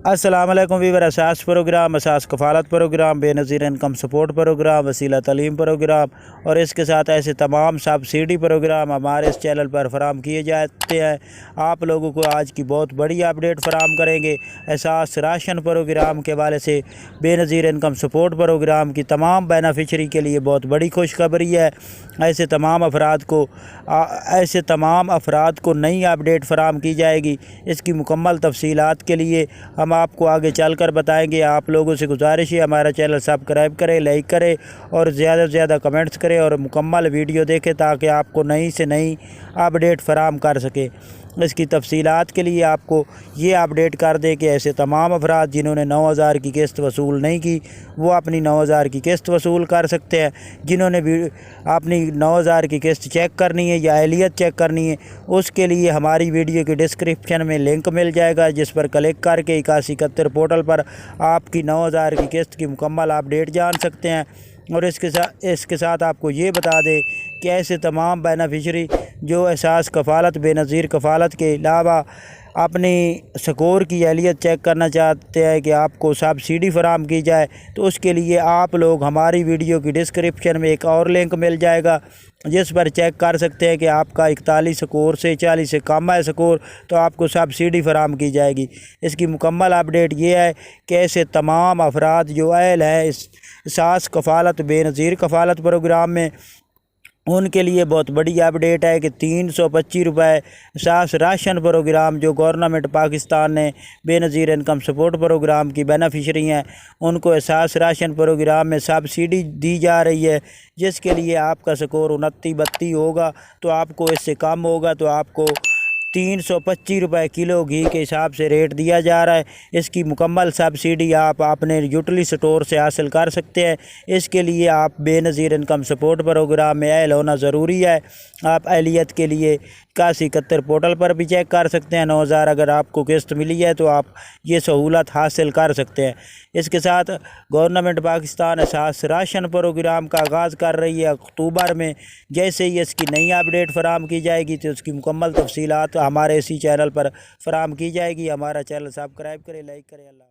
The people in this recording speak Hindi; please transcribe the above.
अस्सलाम वालेकुम viewer. Ehsaas programme, Ehsaas Kafaalat programme, Benazir income support programme, Waseela Taleem programme और इसके साथ ऐसे तमाम सब्सिडी प्रोग्राम हमारे इस चैनल पर फराम किए जाते हैं। आप लोगों को आज की बहुत बड़ी अपडेट फराम करेंगे। असास राशन प्रोग्राम के हवाले से बेनज़ीर इनकम सपोर्ट प्रोग्राम की तमाम बेनिफिशरी के लिए बहुत बड़ी खुशखबरी है। ऐसे तमाम अफराद को नई अपडेट फराम की जाएगी। इसकी मुकम्मल तफसीलात के लिए हम आपको आगे चलकर बताएंगे। आप लोगों से गुजारिश है हमारा चैनल सब्सक्राइब करें, लाइक करें और ज़्यादा से ज़्यादा कमेंट्स करें और मुकम्मल वीडियो देखें ताकि आपको नई से नई अपडेट फराम कर सके। इसकी तफसीलात के लिए आपको ये अपडेट कर दें कि ऐसे तमाम अफराद जिन्होंने 9,000 की किस्त वसूल नहीं की वो अपनी 9,000 की किस्त वसूल कर सकते हैं। जिन्होंने भी अपनी 9,000 की किस्त चेक करनी है या अहलियत चेक करनी है उसके लिए हमारी वीडियो के डिस्क्रिप्शन में लिंक मिल जाएगा, जिस पर क्लिक करके 8171 पोर्टल पर आपकी 9,000 की किस्त की मुकम्मल अपडेट जान सकते हैं। और इसके साथ आपको ये बता दें कि ऐसे तमाम बेनिफिशरी जो एहसास कफ़ालत बेनज़ीर कफ़ालत के अलावा अपनी स्कोर की अहलियत चेक करना चाहते हैं कि आपको सब्सिडी फराम की जाए, तो उसके लिए आप लोग हमारी वीडियो की डिस्क्रिप्शन में एक और लिंक मिल जाएगा जिस पर चेक कर सकते हैं कि आपका 41 स्कोर से 40 से कम है स्कोर, तो आपको सब्सिडी फराम की जाएगी। इसकी मुकम्मल अपडेट ये है कि ऐसे तमाम अफराद जो अहल हैं इस एहसास कफ़ालत बेनज़ीर कफ़ालत प्रोग्राम में उनके लिए बहुत बड़ी अपडेट है कि 325 रुपये एहसास राशन प्रोग्राम जो गवर्नमेंट पाकिस्तान ने बेनज़ीर इनकम सपोर्ट प्रोग्राम की बेनिफिशरी हैं उनको एहसास राशन प्रोग्राम में सब्सिडी दी जा रही है, जिसके लिए आपका स्कोर 29-32 होगा तो आपको इससे कम होगा तो आपको 325 रुपये किलो घी के हिसाब से रेट दिया जा रहा है। इसकी मुकम्मल सब्सिडी आप अपने यूटिलिटी स्टोर से हासिल कर सकते हैं। इसके लिए आप बेनज़ीर इनकम सपोर्ट प्रोग्राम में अहल होना ज़रूरी है। आप अहलियत के लिए 8171 पोर्टल पर भी चेक कर सकते हैं। 9,000 अगर आपको किस्त मिली है तो आप ये सहूलत हासिल कर सकते हैं। इसके साथ गवर्नमेंट पाकिस्तान एहसास राशन प्रोग्राम का आगाज़ कर रही है अक्टूबर में। जैसे ही इसकी नई अपडेट फराम की जाएगी तो उसकी मुकम्मल तफसीलात हमारे इसी चैनल पर फराम की जाएगी। हमारा चैनल सब्सक्राइब करें, लाइक करें। अल्लाह।